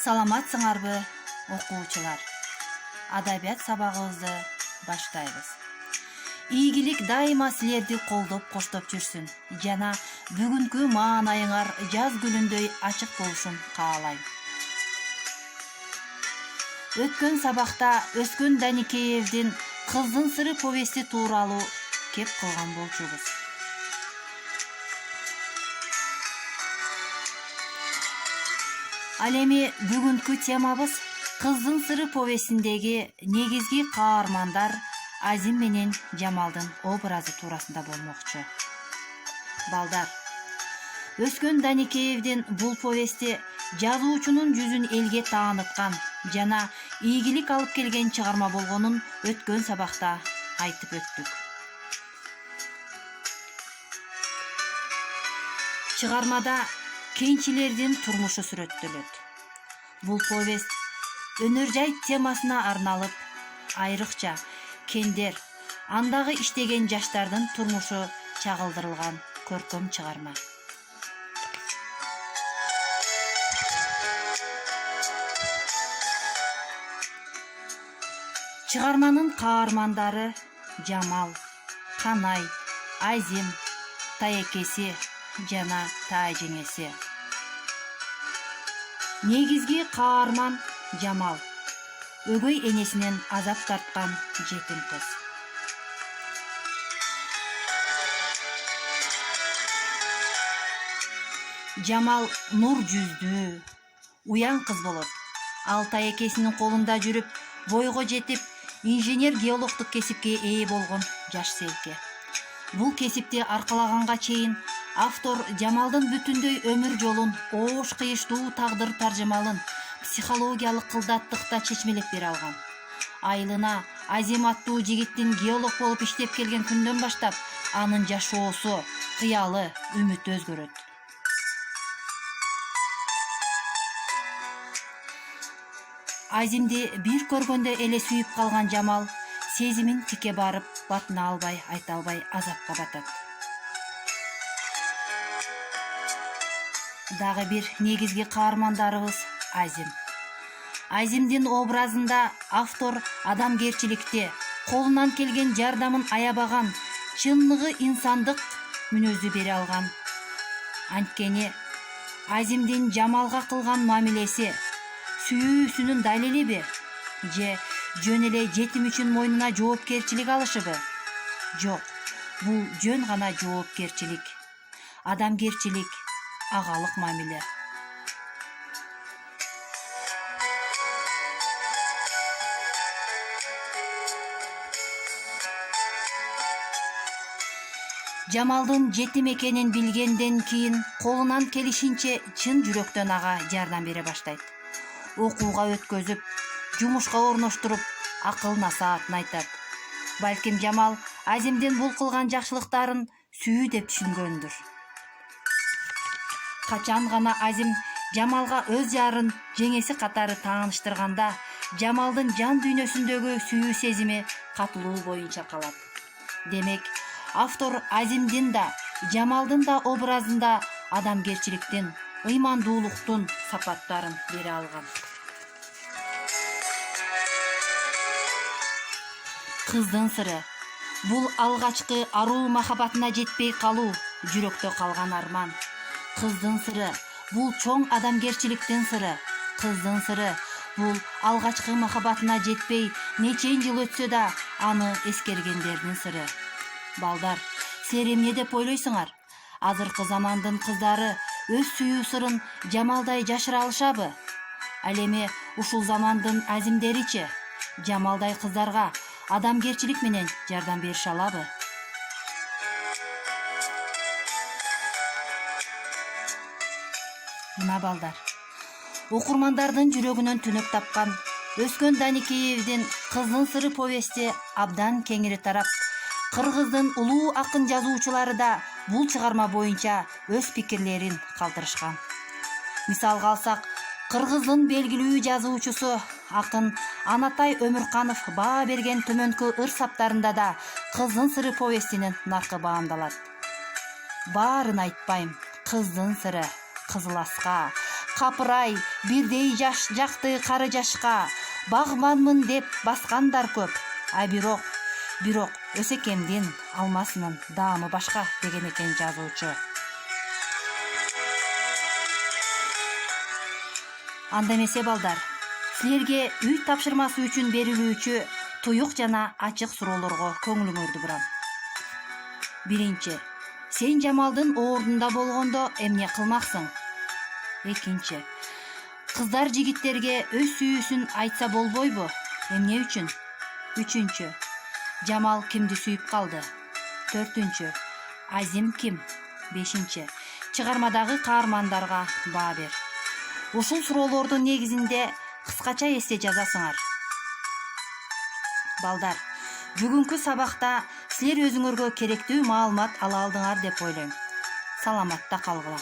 Саламатсыңарбы, окуучулар? Адабият сабагыбызды баштайбыз. Ийгилик дайыма силерди колдоп коштоп жүрсүн. Жана бүгүнкү маанайыңар жаз гүлүндөй ачык болушун каалайм. Өткөн сабакта Өскөн Даникеевдин Кыздын сыры повести тууралуу кеп кылган болчубуз. Ал эми бүгүнкү темабыз Кыздын сыры повестиндеги негизги каармандар Азим менен Жамалдын образы туурасында болмокчу. Балдар, Өскөн Даникеевдин бул повести жазуучунун жүзүн элге тааныткан жана ийгилик алып келген чыгарма болгонун өткөн сабакта айтып өттүк. Чыгармада кенчилердин турмушу сүрөттөлөт. Бул повест өнөр жай темасына арналып, айрыкча кендер, андагы иштеген жаштардын турмушу чагылдырылган көркөм чыгарма. Чыгарманын каармандары Жамал, Канай, Азим, Таекеси жана Таажеңеси. Негизги каарман Жамал, өгөй энесинен азап тарткан жетим кыз. Жамал нур жүздүү, уян кыз болот. Ал Таекесинин колунда жүрүп, бойго жетип, инженер-геологдук кесипке ээ болгон жаш селке. Бул кесипти аркалаганга чейин автор Жамалдын бүтүндөй өмүр жолун, оош кыйыштуу тагдыр таржымалын психологиялык кылдаттыкта чечмелеп бере алган. Айылына Азим аттуу жигиттин геолог болуп иштеп келген күндөн баштап анын жашоосу, кыялы, үмүтү өзгөрөт. Азимди бир көргөндө эле сүйүп калган Жамал сезимин тике барып, батына албай, айта албай азапка батат. Дагы бир негизги каармандарыбыз Азим. Азимдин образында автор адамгерчиликти, колунан келген жардамын аябаган, чынныгы инсандык мүнөздү бере алган. Анткени Азимдин Жамалга кылган мамилеси сүйүүсүнүн далилиби? Же жөн эле жетим үчүн мойнуна жоопкерчилик алышыбы? Жок, бул жөн гана жоопкерчилик, адамгерчилик, агалык мамиле. Жамалдын жетим экенин билгенден кийин колунан келишинче чын жүрөктөн ага жардам бере баштайт. Окууга өткөзүп, жумушка орноштуруп, акыл насаатын айтат. Балким Жамал Азимдин бул кылган жакшылыктарын сүйүү деп түшүнгөндүр. Качан гана Азим Жамалга өз жарын жеңеси катары тааныштырганда, Жамалдын жан дүйнөсүндөгү сүйүү сезими катылуу боюнча калат. Демек, автор Азимдин да, Жамалдын да образында адамгерчиликтин, ыймандуулуктун сапаттарын бере алган. Кыздын сыры. Бул алгачкы аруу махабатына жетпей калуу, жүрөктө калган арман. Кыздын сыры. Бул чоң адамгерчиликтин сыры. Кыздын сыры. Бул алгачкы махабатына жетпей, нечен жыл өтсө да аны эскергендердин сыры. Балдар, силер эмне деп ойлойсуңар? Азыркы замандын кыздары өз сүйүү сырын Жамалдай жашыра алышабы? Ал эми ушул замандын Азимдеричи Жамалдай кыздарга адамгерчилик менен жардам берише алабы? Мына балдар, окурмандардын жүрөгүнөн түнөк тапкан Өскөн Даникеевдин Кыздын сыры повести абдан кеңири тарап, Кыргыздын улуу акын жазуучулары да бул чыгарма боюнча өз пикирлерин калтырышкан. Мисалга алсак, Кыргыздын белгилүү жазуучусу акын Анатай Өмүрканов баа берген төмөнкү ыр саптарында да Кыздын сыры повестинин наркы баамдалат. Баарын айтпайм, Кыздын сыры, Кызыл аска, капырай бирдей жаш жакты кары жашка, багманмын деп баскандар көп, а бирок Өсекемдин алмасынын даамы башка деген экен жазуучу. Анда эмесе балдар, силерге үй тапшырмасы үчүн берилүүчү туюк жана ачык суроолорго көңүлүңөрдү бурам. 1. Сен Жамалдын ордунда болгондо эмне кылмаксың? 2. Кыздар жигиттерге өз сүйүүсүн айтса болбойбу? Эмне үчүн? 3. Жамал кимди сүйүп калды? 4. Азим ким? 5. Чыгармадагы каармандарга баа бер. Ушул суроолордун негизинде кыскача эссе жазасыңар. Балдар, бүгүнкү сабакта силер өзүңөргө керектүү маалымат ала алдыңар деп ойлойм. Саламатта калгыла.